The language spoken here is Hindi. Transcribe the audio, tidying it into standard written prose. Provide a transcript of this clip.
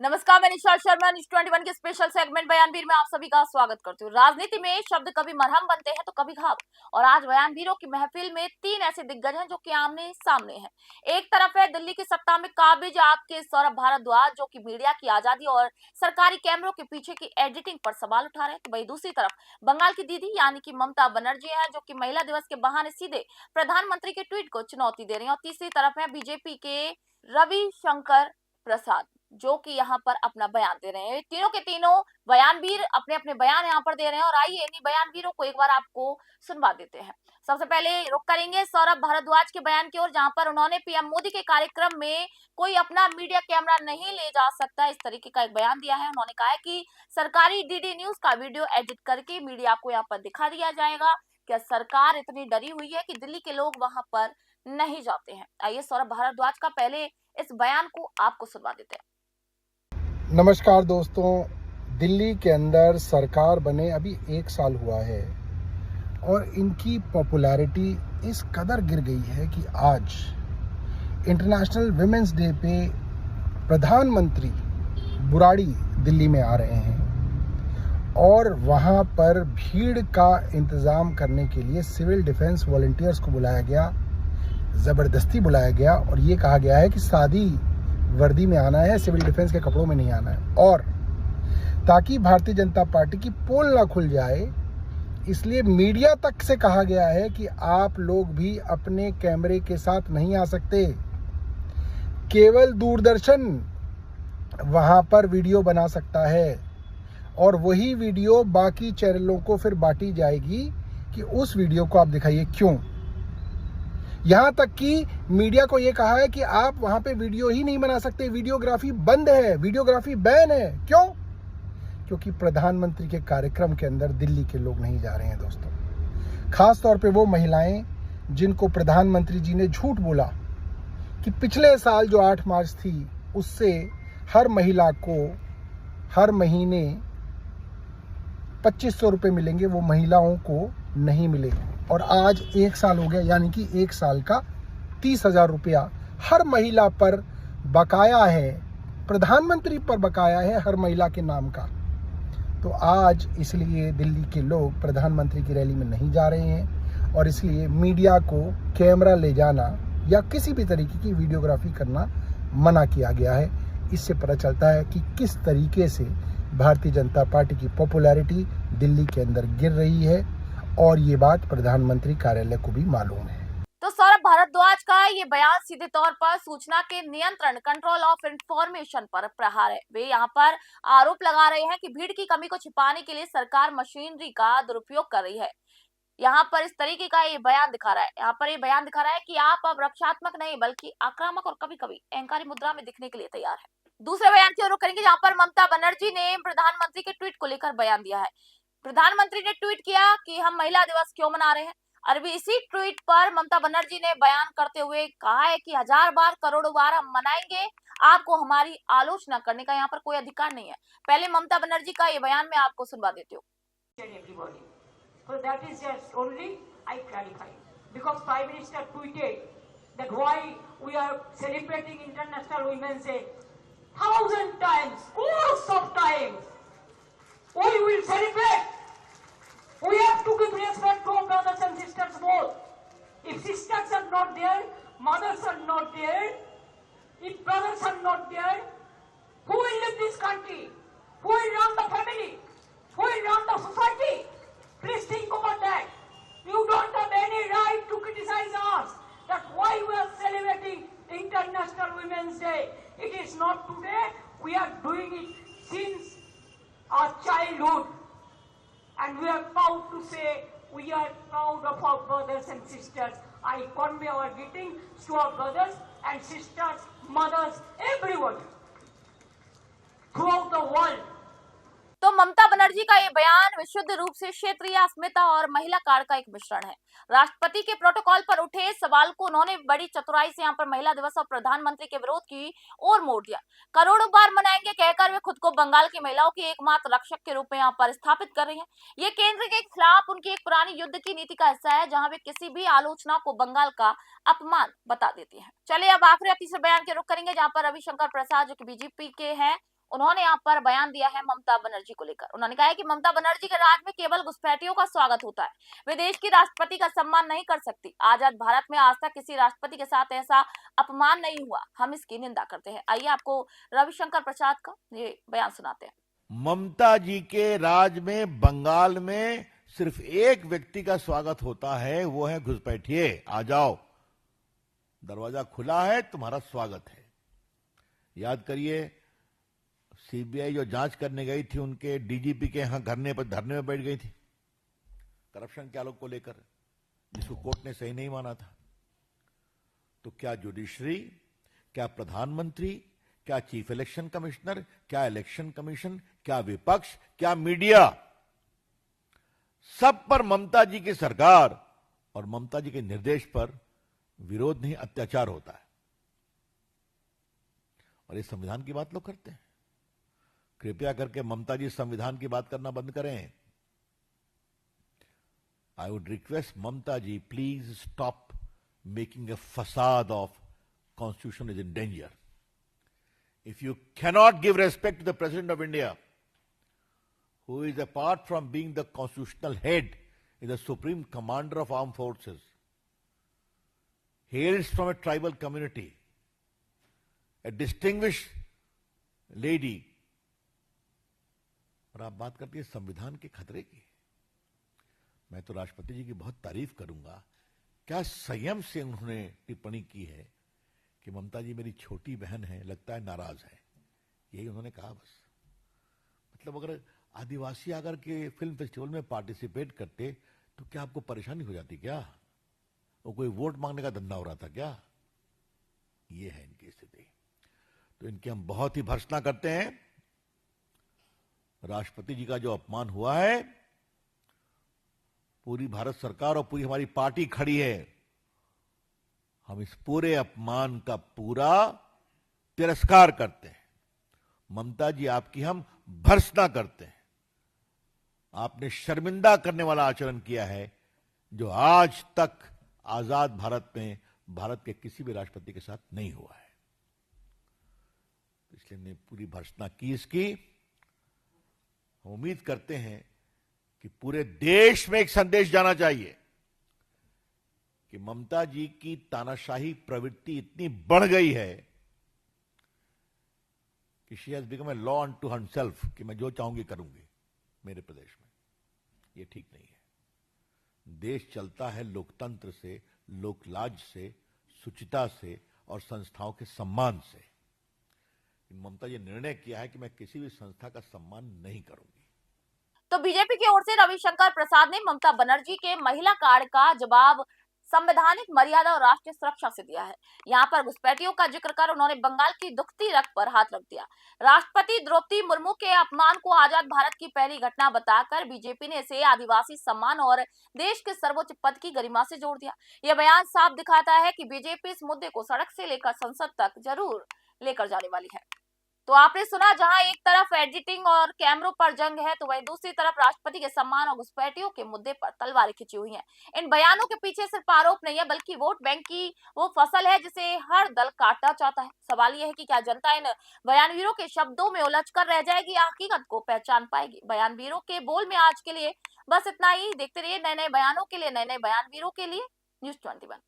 नमस्कार, मैं निशा शर्मा न्यूज 21 के स्पेशल सेगमेंट बयानवीर में आप सभी का स्वागत करती हूँ। राजनीति में शब्द कभी मरहम बनते हैं तो कभी घाव। और आज बयानवीरों की महफिल में तीन ऐसे दिग्गज हैं जो कि आमने सामने हैं। एक तरफ है दिल्ली की सत्ता में काबिज आपके सौरभ भारद्वाज, जो कि मीडिया की आजादी और सरकारी कैमरों के पीछे की एडिटिंग पर सवाल उठा रहे हैं। तो वही दूसरी तरफ बंगाल की दीदी यानी कि ममता बनर्जी है, जो कि महिला दिवस के बहाने सीधे प्रधानमंत्री के ट्वीट को चुनौती दे रही है। और तीसरी तरफ है बीजेपी के रविशंकर प्रसाद, जो कि यहाँ पर अपना बयान दे रहे हैं। तीनों के तीनों बयानवीर अपने अपने बयान यहाँ पर दे रहे हैं और आइए इन्हीं बयानवीरों को एक बार आपको सुनवा देते हैं। सबसे पहले रुख करेंगे सौरभ भारद्वाज के बयान की ओर, जहां पर उन्होंने पीएम मोदी के कार्यक्रम में कोई अपना मीडिया कैमरा नहीं ले जा सकता, इस तरीके का एक बयान दिया है। उन्होंने कहा है कि सरकारी डीडी न्यूज का वीडियो एडिट करके मीडिया को यहाँ पर दिखा दिया जाएगा। क्या सरकार इतनी डरी हुई है कि दिल्ली के लोग वहां पर नहीं जाते हैं? आइए सौरभ भारद्वाज का पहले इस बयान को आपको सुनवा देते हैं। नमस्कार दोस्तों, दिल्ली के अंदर सरकार बने अभी 1 साल हुआ है और इनकी पॉपुलैरिटी इस कदर गिर गई है कि आज इंटरनेशनल विमेंस डे पे प्रधानमंत्री बुराड़ी दिल्ली में आ रहे हैं और वहाँ पर भीड़ का इंतज़ाम करने के लिए सिविल डिफेंस वॉलंटियर्स को बुलाया गया, ज़बरदस्ती बुलाया गया और ये कहा गया है कि सादी वर्दी में आना है, सिविल डिफेंस के कपड़ों में नहीं आना है। और ताकि भारतीय जनता पार्टी की पोल ना खुल जाए, इसलिए मीडिया तक से कहा गया है कि आप लोग भी अपने कैमरे के साथ नहीं आ सकते, केवल दूरदर्शन वहां पर वीडियो बना सकता है और वही वीडियो बाकी चैनलों को फिर बांटी जाएगी कि उस वीडियो को आप दिखाइए। क्यों? यहाँ तक कि मीडिया को यह कहा है कि आप वहां पे वीडियो ही नहीं बना सकते, वीडियोग्राफी बंद है, वीडियोग्राफी बैन है। क्यों? क्योंकि प्रधानमंत्री के कार्यक्रम के अंदर दिल्ली के लोग नहीं जा रहे हैं दोस्तों। खास तौर पे वो महिलाएं जिनको प्रधानमंत्री जी ने झूठ बोला कि पिछले साल जो 8 मार्च थी उससे हर महिला को हर महीने 2500 रुपये मिलेंगे, वो महिलाओं को नहीं मिले। और आज 1 साल हो गया, यानी कि 1 साल का 30,000 रुपया हर महिला पर बकाया है, प्रधानमंत्री पर बकाया है हर महिला के नाम का। तो आज इसलिए दिल्ली के लोग प्रधानमंत्री की रैली में नहीं जा रहे हैं और इसलिए मीडिया को कैमरा ले जाना या किसी भी तरीके की वीडियोग्राफी करना मना किया गया है। इससे पता चलता है कि किस तरीके से भारतीय जनता पार्टी की पॉपुलैरिटी दिल्ली के अंदर गिर रही है और ये बात प्रधानमंत्री कार्यालय को भी मालूम है। तो सौरभ भारद्वाज का ये बयान सीधे तौर पर सूचना के नियंत्रण, कंट्रोल ऑफ इंफॉर्मेशन पर प्रहार है। वे यहाँ पर आरोप लगा रहे हैं कि भीड़ की कमी को छिपाने के लिए सरकार मशीनरी का दुरुपयोग कर रही है। यहाँ पर इस तरीके का ये बयान दिखा रहा है, यहाँ पर ये बयान दिखा रहा है कि आप अब रक्षात्मक नहीं बल्कि आक्रामक और कभी कभी अहंकारी मुद्रा में दिखने के लिए तैयार है। दूसरे बयान की ओर रुख करेंगे, जहाँ पर ममता बनर्जी ने प्रधानमंत्री के ट्वीट को लेकर बयान दिया है। प्रधानमंत्री ने ट्वीट किया कि हम महिला दिवस क्यों मना रहे हैं। अरबी इसी ट्वीट पर ममता बनर्जी ने बयान करते हुए कहा है कि 1000 बार करोड़ों बार हम मनाएंगे, आपको हमारी आलोचना करने का यहाँ पर कोई अधिकार नहीं है। पहले ममता बनर्जी का ये बयान मैं आपको सुनवा देती हूँ। So that is just only I clarify because Prime Minister tweeted that why we are celebrating International Women's Day 1,000 times, scores of times. We will celebrate. We have to give respect to our brothers and sisters both. If sisters are not there, mothers are not there, if brothers are not there, who will lead this country? Who will run the family? Who will run the society? Please think about that. You don't have any right to criticize us. That's why we are celebrating International Women's Day. It is not today. We are doing it since our childhood. And we are proud to say we are proud of our brothers and sisters. I convey our greetings to our brothers and sisters, mothers, everyone throughout the world. तो ममता बनर्जी का ये बयान विशुद्ध रूप से क्षेत्रीय अस्मिता और महिला कार्ड का एक मिश्रण है। राष्ट्रपति के प्रोटोकॉल पर उठे सवाल को उन्होंने बड़ी चतुराई से यहाँ पर महिला दिवस और प्रधानमंत्री के विरोध की ओर मोड़ दिया। करोड़ों बार मनाएंगे कहकर वे खुद को बंगाल की महिलाओं की एकमात्र रक्षक के रूप में यहाँ पर स्थापित कर रही हैं। ये केंद्र के खिलाफ उनकी एक पुरानी युद्ध की नीति का हिस्सा है, जहाँ वे किसी भी आलोचना को बंगाल का अपमान बता देती है। चलिए अब आखिरी तीसरे बयान के रुख करेंगे, जहाँ पर रविशंकर प्रसाद जो कि बीजेपी के हैं, उन्होंने यहाँ पर बयान दिया है ममता बनर्जी को लेकर। उन्होंने कहा है कि ममता बनर्जी के राज में केवल घुसपैठियों का स्वागत होता है, वे देश की राष्ट्रपति का सम्मान नहीं कर सकती। आजाद भारत में आज तक किसी राष्ट्रपति के साथ ऐसा अपमान नहीं हुआ, हम इसकी निंदा करते हैं। आइए आपको रविशंकर प्रसाद का ये बयान सुनाते हैं। ममता जी के राज में बंगाल में सिर्फ एक व्यक्ति का स्वागत होता है, वो है घुसपैठिए, आ जाओ, दरवाजा खुला है, तुम्हारा स्वागत है। याद करिए, सीबीआई जो जांच करने गई थी उनके डीजीपी के यहां धरने में बैठ गई थी करप्शन के आरोप को लेकर, जिसको कोर्ट ने सही नहीं माना था। तो क्या जुडिशरी, क्या प्रधानमंत्री, क्या चीफ इलेक्शन कमिश्नर, क्या इलेक्शन कमीशन, क्या विपक्ष, क्या मीडिया, सब पर ममता जी की सरकार और ममता जी के निर्देश पर विरोध नहीं अत्याचार होता है। और इस संविधान की बात लोग करते हैं। कृपया करके ममता जी संविधान की बात करना बंद करें। I would request Mamata ji, please stop making a facade of constitution is in danger. If you cannot give respect to the President of India, who is apart from being the constitutional head, is the supreme commander of armed forces, hails from a tribal community, a distinguished lady, और आप बात करती है संविधान के खतरे की। मैं तो राष्ट्रपति जी की बहुत तारीफ करूंगा, क्या संयम से उन्होंने टिप्पणी की है कि ममता जी मेरी छोटी बहन है, लगता है नाराज है, यही उन्होंने कहा बस। मतलब अगर आदिवासी आकर के फिल्म फेस्टिवल में पार्टिसिपेट करते तो क्या आपको परेशानी हो जाती क्या? वो कोई वोट मांगने का धंधा हो रहा था क्या? ये है इनकी स्थिति। तो इनकी हम बहुत ही भर्त्सना करते हैं। राष्ट्रपति जी का जो अपमान हुआ है, पूरी भारत सरकार और पूरी हमारी पार्टी खड़ी है। हम इस पूरे अपमान का पूरा तिरस्कार करते हैं। ममता जी, आपकी हम भर्त्सना करते हैं। आपने शर्मिंदा करने वाला आचरण किया है जो आज तक आजाद भारत में भारत के किसी भी राष्ट्रपति के साथ नहीं हुआ है। इसलिए हमने पूरी भर्त्सना की इसकी। हम उम्मीद करते हैं कि पूरे देश में एक संदेश जाना चाहिए कि ममता जी की तानाशाही प्रवृत्ति इतनी बढ़ गई है कि she has become a law unto herself, कि मैं जो चाहूंगी करूंगी मेरे प्रदेश में। ये ठीक नहीं है। देश चलता है लोकतंत्र से, लोकलाज से, शुचिता से और संस्थाओं के सम्मान से। ममता जी ने निर्णय किया है कि मैं किसी भी संस्था का सम्मान नहीं करूंगी। तो बीजेपी की ओर से रविशंकर प्रसाद ने ममता बनर्जी के महिला कार्ड का जवाब संवैधानिक मर्यादा और राष्ट्रीय सुरक्षा से दिया है। यहाँ पर घुसपैठियों का जिक्र कर उन्होंने बंगाल की दुखती रग पर हाथ रख दिया। राष्ट्रपति द्रौपदी मुर्मू के अपमान को आजाद भारत की पहली घटना बताकर बीजेपी ने इसे आदिवासी सम्मान और देश के सर्वोच्च पद की गरिमा से जोड़ दिया। यह बयान साफ दिखाता है कि बीजेपी इस मुद्दे को सड़क से लेकर संसद तक जरूर लेकर जाने वाली है। तो आपने सुना, जहां एक तरफ एडिटिंग और कैमरों पर जंग है, तो वहीं दूसरी तरफ राष्ट्रपति के सम्मान और घुसपैठियों के मुद्दे पर तलवारें खिंची हुई हैं। इन बयानों के पीछे सिर्फ आरोप नहीं है, बल्कि वोट बैंक की वो फसल है जिसे हर दल काटना चाहता है। सवाल यह है कि क्या जनता इन बयानवीरों के शब्दों में उलझकर रह जाएगी या हकीकत को पहचान पाएगी। बयानवीरों के बोल में आज के लिए बस इतना ही। देखते रहिए नए नए बयानों के लिए, नए नए बयानवीरों के लिए न्यूज़ 21।